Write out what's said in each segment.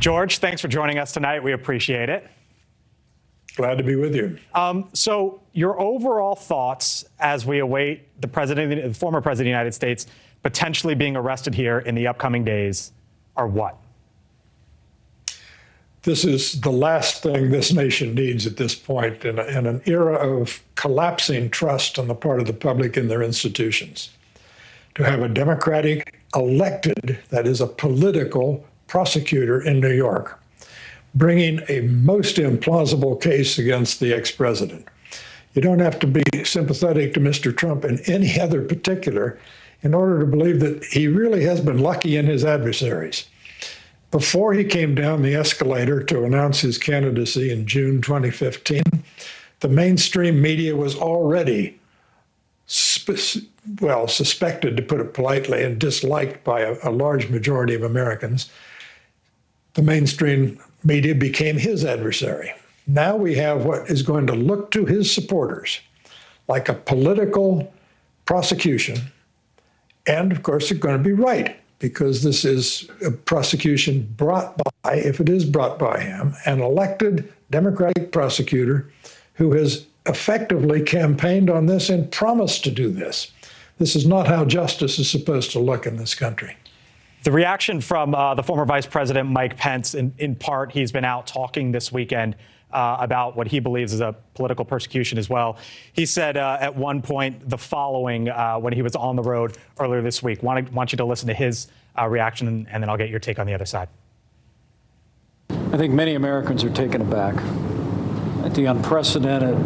George, thanks for joining us tonight. We appreciate it. Glad to be with you. So your overall thoughts as we await the former president of the United States potentially being arrested here in the upcoming days are what? This is the last thing this nation needs at this point in an era of collapsing trust on the part of the public in their institutions. To have a Democratic elected, that is a political prosecutor in New York, bringing a most implausible case against the ex-president. You don't have to be sympathetic to Mr. Trump in any other particular in order to believe that he really has been lucky in his adversaries. Before he came down the escalator to announce his candidacy in June 2015, the mainstream media was already suspected, to put it politely, and disliked by a large majority of Americans. The mainstream media became his adversary. Now we have what is going to look to his supporters like a political prosecution. And of course, it's going to be right, because this is a prosecution brought by, if it is brought by him, an elected Democratic prosecutor who has effectively campaigned on this and promised to do this. This is not how justice is supposed to look in this country. The reaction from the former Vice President Mike Pence, in part, he's been out talking this weekend about what he believes is a political persecution as well. He said at one point the following when he was on the road earlier this week. Want you to listen to his reaction, and then I'll get your take on the other side. I think many Americans are taken aback at the unprecedented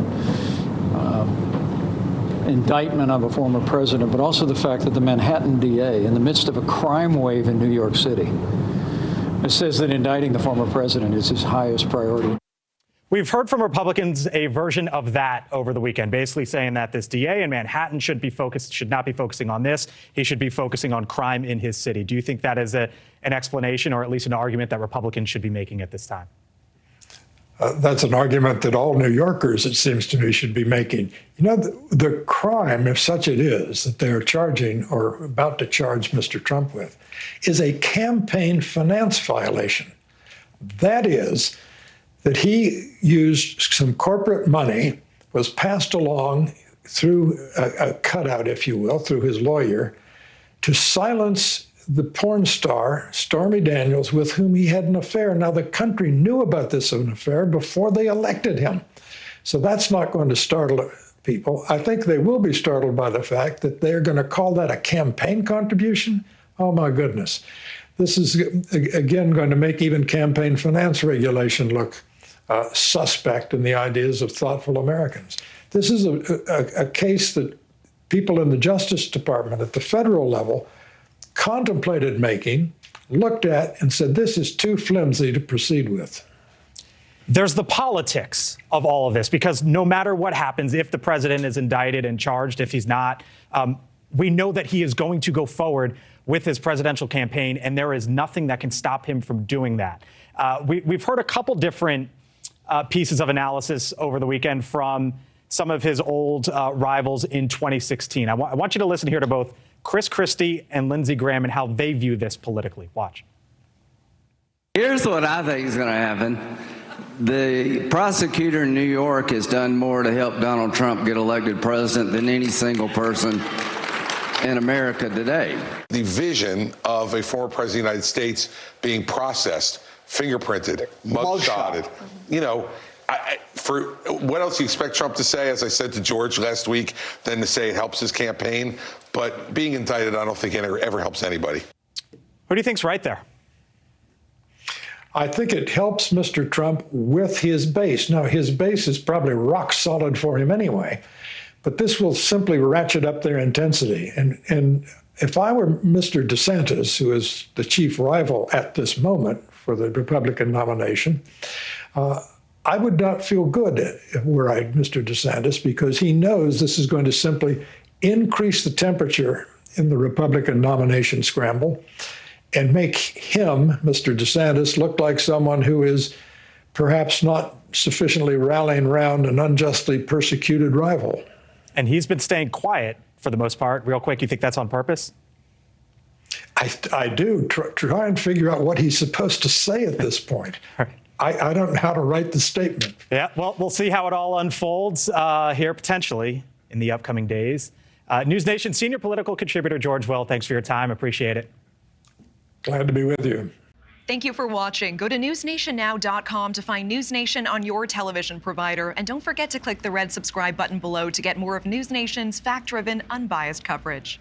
indictment of a former president, but also the fact that the Manhattan DA, in the midst of a crime wave in New York City, says that indicting the former president is his highest priority. We've heard from Republicans a version of that over the weekend, basically saying that this DA in Manhattan should not be focusing on this. He should be focusing on crime in his city. Do you think that is an explanation, or at least an argument that Republicans should be making at this time? That's an argument that all New Yorkers, it seems to me, should be making. You know, the crime, if such it is, that they're charging or about to charge Mr. Trump with, is a campaign finance violation. That is, that he used some corporate money, was passed along through a cutout, if you will, through his lawyer, to silence the porn star, Stormy Daniels, with whom he had an affair. Now, the country knew about this affair before they elected him. So that's not going to startle people. I think they will be startled by the fact that they're going to call that a campaign contribution. Oh, my goodness. This is, again, going to make even campaign finance regulation look suspect in the ideas of thoughtful Americans. This is a case that people in the Justice Department at the federal level contemplated making, looked at, and said, this is too flimsy to proceed with. There's the politics of all of this, because no matter what happens, if the president is indicted and charged, if he's not, we know that he is going to go forward with his presidential campaign, and there is nothing that can stop him from doing that. We've heard a couple different pieces of analysis over the weekend from some of his old rivals in 2016. I want you to listen here to both Chris Christie and Lindsey Graham and how they view this politically. Watch. Here's what I think is going to happen. The prosecutor in New York has done more to help Donald Trump get elected president than any single person in America today. The vision of a former president of the United States being processed, fingerprinted, mugshotted, you know, for what else do you expect Trump to say, as I said to George last week, than to say it helps his campaign? But being indicted, I don't think it ever helps anybody. Who do you think's right there? I think it helps Mr. Trump with his base. Now, his base is probably rock solid for him anyway, but this will simply ratchet up their intensity. And if I were Mr. DeSantis, who is the chief rival at this moment for the Republican nomination, I would not feel good were I Mr. DeSantis, because he knows this is going to simply increase the temperature in the Republican nomination scramble and make him, Mr. DeSantis, look like someone who is perhaps not sufficiently rallying around an unjustly persecuted rival. And he's been staying quiet for the most part. Real quick, you think that's on purpose? I do try and figure out what he's supposed to say at this point. I don't know how to write the statement. Yeah, well, we'll see how it all unfolds here potentially in the upcoming days. NewsNation senior political contributor George Will, thanks for your time. Appreciate it. Glad to be with you. Thank you for watching. Go to newsnationnow.com to find NewsNation on your television provider. And don't forget to click the red subscribe button below to get more of NewsNation's fact-driven, unbiased coverage.